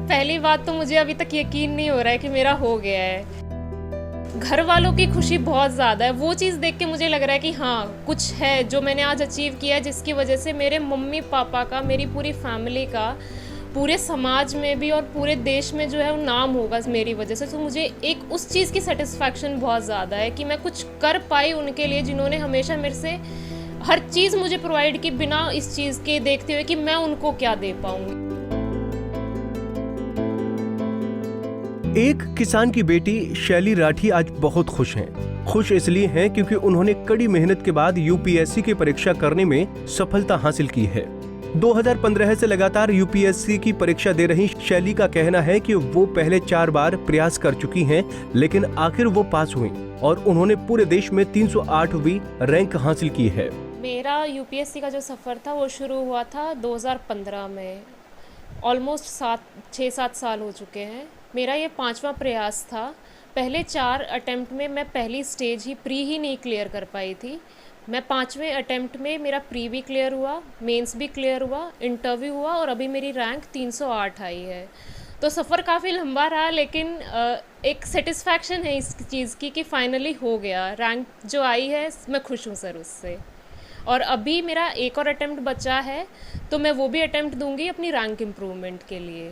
पहली बात तो मुझे अभी तक यकीन नहीं हो रहा है कि मेरा हो गया है। घर वालों की खुशी बहुत ज़्यादा है। वो चीज़ देख के मुझे लग रहा है कि हाँ, कुछ है जो मैंने आज अचीव किया है, जिसकी वजह से मेरे मम्मी पापा का, मेरी पूरी फैमिली का, पूरे समाज में भी और पूरे देश में जो है वो नाम होगा मेरी वजह से। तो मुझे एक उस चीज़ की सेटिस्फैक्शन बहुत ज़्यादा है कि मैं कुछ कर पाई उनके लिए, जिन्होंने हमेशा मेरे से हर चीज़ मुझे प्रोवाइड की, बिना इस चीज़ के देखते हुए कि मैं उनको क्या दे पाऊँगी। एक किसान की बेटी शैली राठी आज बहुत खुश हैं। खुश इसलिए हैं क्योंकि उन्होंने कड़ी मेहनत के बाद यूपीएससी की परीक्षा करने में सफलता हासिल की है। 2015 से लगातार यूपीएससी की परीक्षा दे रही शैली का कहना है कि वो पहले 4 बार प्रयास कर चुकी हैं, लेकिन आखिर वो पास हुई और उन्होंने पूरे देश में 308वीं रैंक हासिल की है। मेरा यूपीएससी का जो सफ़र था वो शुरू हुआ था 2015 में। ऑलमोस्ट 6-7 साल हो चुके हैं। मेरा ये 5वां प्रयास था। पहले 4 अटेम्प्ट में मैं पहली स्टेज ही प्री ही नहीं क्लियर कर पाई थी। मैं 5वें अटेम्प्ट में मेरा प्री भी क्लियर हुआ, मेंस भी क्लियर हुआ, इंटरव्यू हुआ और अभी मेरी रैंक 308 आई है। तो सफ़र काफ़ी लंबा रहा, लेकिन एक सेटिस्फैक्शन है इस चीज़ की कि फाइनली हो गया। रैंक जो आई है मैं खुश हूँ सर उससे। और अभी मेरा एक और अटेम्प्ट बचा है, तो मैं वो भी अटेम्प्ट दूंगी अपनी रैंक इम्प्रूवमेंट के लिए।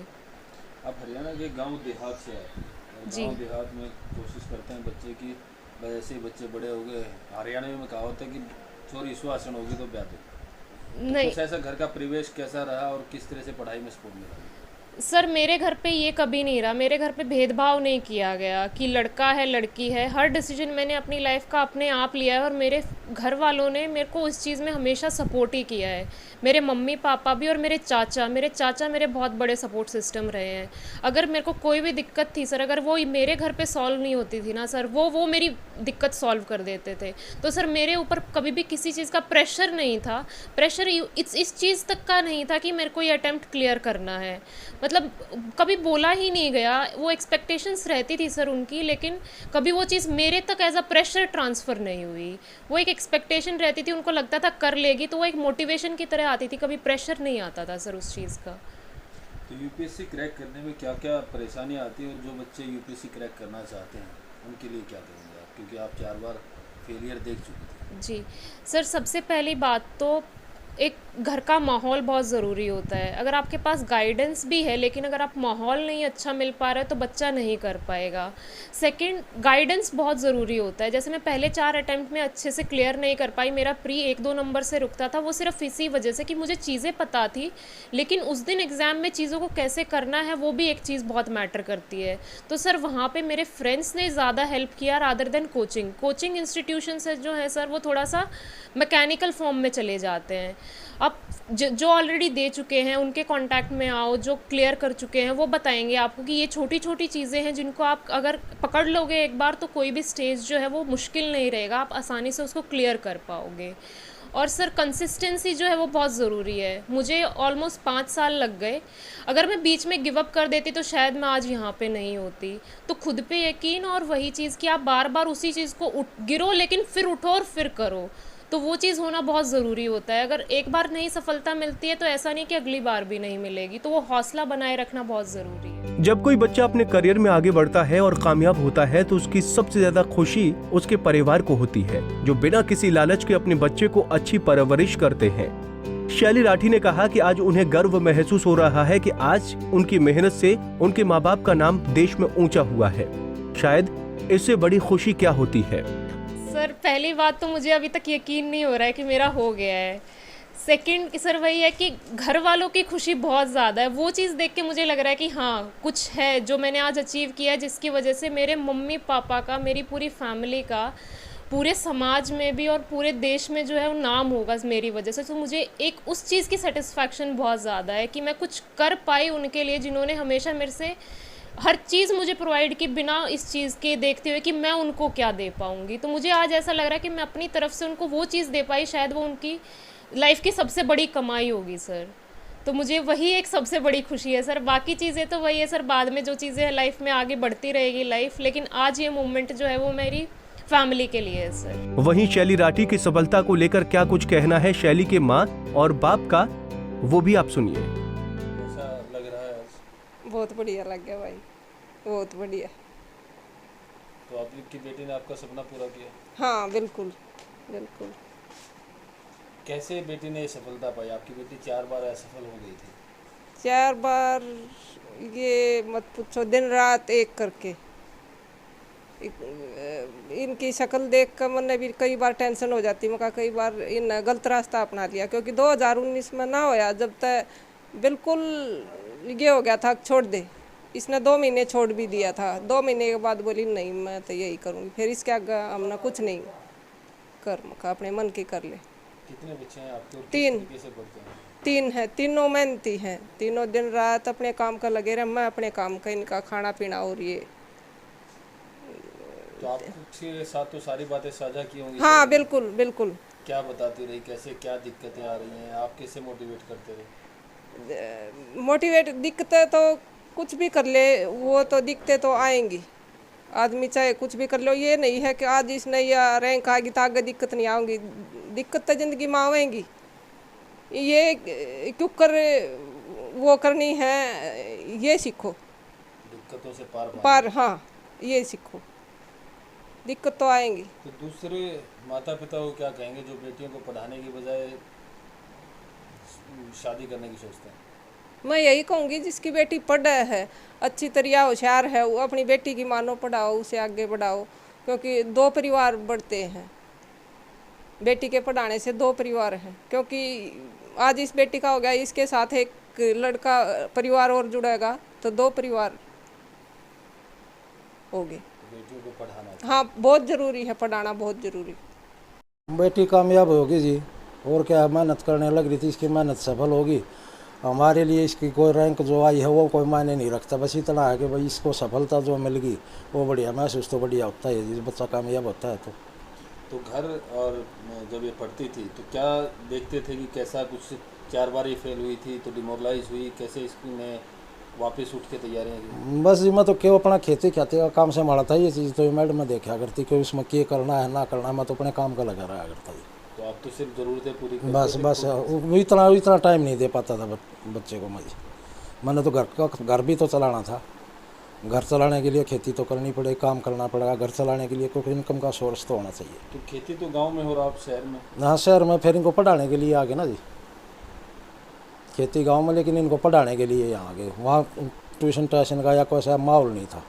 आप हरियाणा के गांव देहात से आए और जी। गांव देहात में कोशिश करते हैं बच्चे की, जैसे ही बच्चे बड़े हो गए, हरियाणा में कहावत है कि छोरी सुहासन होगी तो ब्याह दो। नहीं कुछ ऐसा घर का परिवेश कैसा रहा और किस तरह से पढ़ाई में सपोर्ट मिला? सर, मेरे घर पे ये कभी नहीं रहा। मेरे घर पे भेदभाव नहीं किया गया कि लड़का है लड़की है। हर डिसीजन मैंने अपनी लाइफ का अपने आप लिया है और मेरे घर वालों ने मेरे को उस चीज़ में हमेशा सपोर्ट ही किया है। मेरे मम्मी पापा भी और मेरे चाचा मेरे बहुत बड़े सपोर्ट सिस्टम रहे हैं। अगर मेरे को कोई भी दिक्कत थी सर, अगर वो मेरे घर पे सॉल्व नहीं होती थी ना सर, वो मेरी दिक्कत सॉल्व कर देते थे। तो सर मेरे ऊपर कभी भी किसी चीज़ का प्रेशर नहीं था। प्रेशर इस चीज़ तक का नहीं था कि मेरे को ये अटेम्प्ट क्लियर करना है। मतलब कभी बोला ही नहीं गया। वो एक्सपेक्टेशंस रहती थी सर उनकी, लेकिन कभी वो चीज़ मेरे तक एज अ प्रेशर ट्रांसफ़र नहीं हुई। वो एक एक्सपेक्टेशन रहती थी, उनको लगता था कर लेगी, तो वो एक मोटिवेशन की तरह आती थी। कभी प्रेशर नहीं आता था सर उस चीज़ का। तो यूपीएससी क्रैक करने में क्या क्या परेशानी आती है और जो बच्चे यूपीएससी क्रैक करना चाहते हैं उनके लिए क्या करेंगे आप, क्योंकि आप 4 बार फेलियर देख चुके थे? जी सर, सबसे पहली बात तो एक घर का माहौल बहुत ज़रूरी होता है। अगर आपके पास गाइडेंस भी है, लेकिन अगर आप माहौल नहीं अच्छा मिल पा रहा है तो बच्चा नहीं कर पाएगा। सेकंड, गाइडेंस बहुत ज़रूरी होता है। जैसे मैं पहले 4 अटेम्प्ट में अच्छे से क्लियर नहीं कर पाई, मेरा प्री 1-2 नंबर से रुकता था। वो सिर्फ इसी वजह से कि मुझे चीज़ें पता थी, लेकिन उस दिन एग्ज़ाम में चीज़ों को कैसे करना है वो भी एक चीज़ बहुत मैटर करती है। तो सर वहाँ पर मेरे फ्रेंड्स ने ज़्यादा हेल्प किया रादर देन कोचिंग इंस्टीट्यूशन से जो है सर वो थोड़ा सा मैकेनिकल फॉर्म में चले जाते हैं। आप जो ऑलरेडी दे चुके हैं उनके कांटेक्ट में आओ, जो क्लियर कर चुके हैं वो बताएंगे आपको कि ये छोटी छोटी चीज़ें हैं जिनको आप अगर पकड़ लोगे एक बार, तो कोई भी स्टेज जो है वो मुश्किल नहीं रहेगा, आप आसानी से उसको क्लियर कर पाओगे। और सर कंसिस्टेंसी जो है वो बहुत ज़रूरी है। मुझे ऑलमोस्ट 5 साल लग गए। अगर मैं बीच में गिव अप कर देती तो शायद मैं आज यहाँ पे नहीं होती। तो खुद पे यकीन और वही चीज़ कि आप बार बार उसी चीज़ को गिरो लेकिन फिर उठो और फिर करो, तो वो चीज़ होना बहुत ज़रूरी होता है। अगर एक बार नहीं सफलता मिलती है तो ऐसा नहीं कि अगली बार भी नहीं मिलेगी, तो वो हौसला बनाए रखना बहुत ज़रूरी है। जब कोई बच्चा अपने करियर में आगे बढ़ता है और कामयाब होता है तो उसकी सबसे ज्यादा खुशी उसके परिवार को होती है, जो बिना किसी लालच के अपने बच्चे को अच्छी परवरिश करते हैं। शैली राठी ने कहा कि आज उन्हें गर्व महसूस हो रहा है कि आज उनकी मेहनत से उनके माँ बाप का नाम देश में ऊंचा हुआ है। शायद इससे बड़ी खुशी क्या होती है। सर पहली बात तो मुझे अभी तक यकीन नहीं हो रहा है कि मेरा हो गया है। सेकंड सर वही है कि घर वालों की खुशी बहुत ज़्यादा है। वो चीज़ देख के मुझे लग रहा है कि हाँ, कुछ है जो मैंने आज अचीव किया है, जिसकी वजह से मेरे मम्मी पापा का, मेरी पूरी फैमिली का, पूरे समाज में भी और पूरे देश में जो है वो नाम होगा मेरी वजह से। तो मुझे एक उस चीज़ की सेटिस्फैक्शन बहुत ज़्यादा है कि मैं कुछ कर पाई उनके लिए, जिन्होंने हमेशा मेरे से हर चीज़ मुझे प्रोवाइड की, बिना इस चीज़ के देखते हुए कि मैं उनको क्या दे पाऊँगी। तो मुझे आज ऐसा लग रहा है कि मैं अपनी तरफ से उनको वो चीज़ दे पाई, शायद वो उनकी लाइफ की सबसे बड़ी कमाई होगी सर। तो मुझे वही एक सबसे बड़ी खुशी है सर। बाकी चीज़ें तो वही है सर, बाद में जो चीज़ें हैं लाइफ में आगे बढ़ती रहेगी लाइफ, लेकिन आज ये मोमेंट जो है वो मेरी फैमिली के लिए है सर। वहीं शैली राठी की सफलता को लेकर क्या कुछ कहना है शैली के माँ और बाप का, वो भी आप सुनिए। ऐसा लग रहा है बहुत बढ़िया लग गया भाई, बहुत बढ़िया। तो आपकी बेटी ने आपका सपना पूरा किया। हाँ बिल्कुल बिल्कुल। कैसे बेटी ने ये सफलता पाई? आपकी बेटी 4 बार असफल हो गई थी। 4 बार, ये मत पूछो, दिन रात एक करके। इनकी शक्ल देख कर मैंने भी कई बार टेंशन हो जाती, मैं कहा कई बार इन गलत रास्ता अपना लिया, क्योंकि 2019 में ना होया जब तक बिल्कुल ये हो गया था छोड़ दे। इसने 2 महीने छोड़ भी दिया था, 2 महीने के बाद बोली नहीं मैं तो यही करूँगी, फिर इसके आगे हमने कुछ नहीं कर, मैं कहा अपने मन की कर ले। कितने बच्चे हैं आपके और किस 3 तरीके से पढ़ते हैं? 3 है, तीनों मेहनती हैं, तीनों दिन रात अपने काम का लगे रहे, मैं अपने काम का, इनका खाना पीना और ये। तो आपके साथ तो सारी बातें साझा की होंगी। हाँ बिल्कुल बिल्कुल। क्या बताती रही, कैसे क्या दिक्कतें आ रही हैं, आप कैसे मोटिवेट करते रहे? मोटिवेट दिक्कतें तो कुछ भी कर ले, वो तो दिक्कतें तो आएंगी, आदमी चाहे कुछ भी कर लो, ये नहीं है कि आज इसने या रैंक आएगी तो आगे दिक्कत नहीं आएंगी, दिक्कत तो ज़िंदगी में आएंगी। ये क्यों कर वो करनी है, ये सीखो, दिक्कतों से पार पर हाँ ये सीखो, दिक्कत तो आएंगी। तो दूसरे माता पिता को क्या कहेंगे जो बेटियों को पढ़ाने की बजाय शादी करने की सोचते हैं? मैं यही कहूँगी जिसकी बेटी पढ़ है, अच्छी तरह होशियार है, वो अपनी बेटी की मानो पढ़ाओ, उसे आगे बढ़ाओ, क्योंकि 2 परिवार बढ़ते हैं, बेटी के पढ़ाने से 2 परिवार हैं। क्योंकि आज इस बेटी का हो गया, इसके साथ एक लड़का परिवार और जुड़ेगा तो 2 परिवार हो गए। बेटियों को पढ़ाना चाहिए। हाँ बहुत ज़रूरी है, पढ़ाना बहुत ज़रूरी। बेटी कामयाब होगी जी, और क्या, मेहनत करने लग रही थी, इसकी मेहनत सफल होगी। हमारे लिए इसकी कोई रैंक जो आई है वो कोई मायने नहीं रखता, बस इतना है कि भाई इसको सफलता जो मिल गई वो बढ़िया महसूस तो बढ़िया होता है जिस बच्चा कामयाब होता है। तो घर और जब ये पढ़ती थी तो क्या देखते थे कि कैसा कुछ 4 बार ये फेल हुई थी तो डिमोरलाइज हुई, कैसे स्कूल में वापस उठ के तैयारियाँ की? बस जी मैं तो क्यों अपना खेती का काम से मारा था, ये चीज़ तो मैडम में देखा करती कि उसमें क्या करना है ना करना है, मैं तो अपने काम का लगा रहा करता जी। तो आप तो सिर्फ ज़रूरतें पूरी करते बस थे, बस खुद- इतना टाइम नहीं दे पाता था बच्चे को मुझे। मैंने तो घर भी तो चलाना था, घर चलाने के लिए खेती तो करनी पड़ेगी, काम करना पड़ेगा, घर चलाने के लिए कोई इनकम का सोर्स तो होना चाहिए। तो खेती तो गांव में हो रहा, आप शहर में? हाँ शहर में, फिर इनको पढ़ाने के लिए आ गए ना जी, खेती गांव में, लेकिन इनको पढ़ाने के लिए यहाँ आ गए। वहाँ ट्यूशन ट्यूशन का या कोई सा माहौल नहीं था,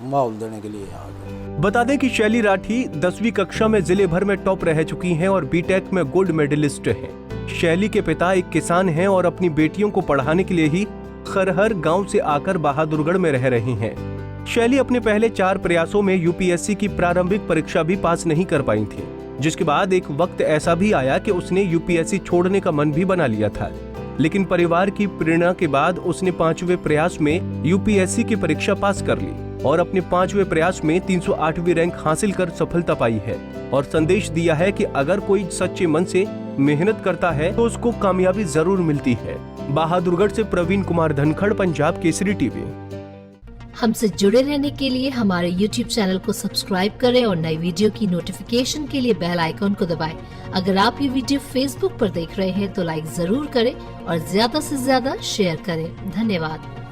माहौल देने के लिए यहाँ आ गए। बता दें कि शैली राठी 10वीं कक्षा में जिले भर में टॉप रह चुकी हैं और बीटेक में गोल्ड मेडलिस्ट हैं। शैली के पिता एक किसान हैं और अपनी बेटियों को पढ़ाने के लिए ही खरहर गांव से आकर बहादुरगढ़ में रह रही हैं। शैली अपने पहले 4 प्रयासों में यूपीएससी की प्रारंभिक परीक्षा भी पास नहीं कर पाई थी, जिसके बाद एक वक्त ऐसा भी आया कि उसने यूपीएससी छोड़ने का मन भी बना लिया था। लेकिन परिवार की प्रेरणा के बाद उसने 5वें प्रयास में यूपीएससी की परीक्षा पास कर ली और अपने 5वें प्रयास में 308वीं रैंक हासिल कर सफलता पाई है और संदेश दिया है कि अगर कोई सच्चे मन से मेहनत करता है तो उसको कामयाबी जरूर मिलती है। बहादुरगढ़ से प्रवीण कुमार धनखड़, पंजाब केसरी टीवी। हमसे जुड़े रहने के लिए हमारे YouTube चैनल को सब्सक्राइब करें और नई वीडियो की नोटिफिकेशन के लिए बेल आइकॉन को दबाएं। अगर आप ये वीडियो Facebook पर देख रहे हैं तो लाइक जरूर करें और ज्यादा से ज्यादा शेयर करें। धन्यवाद।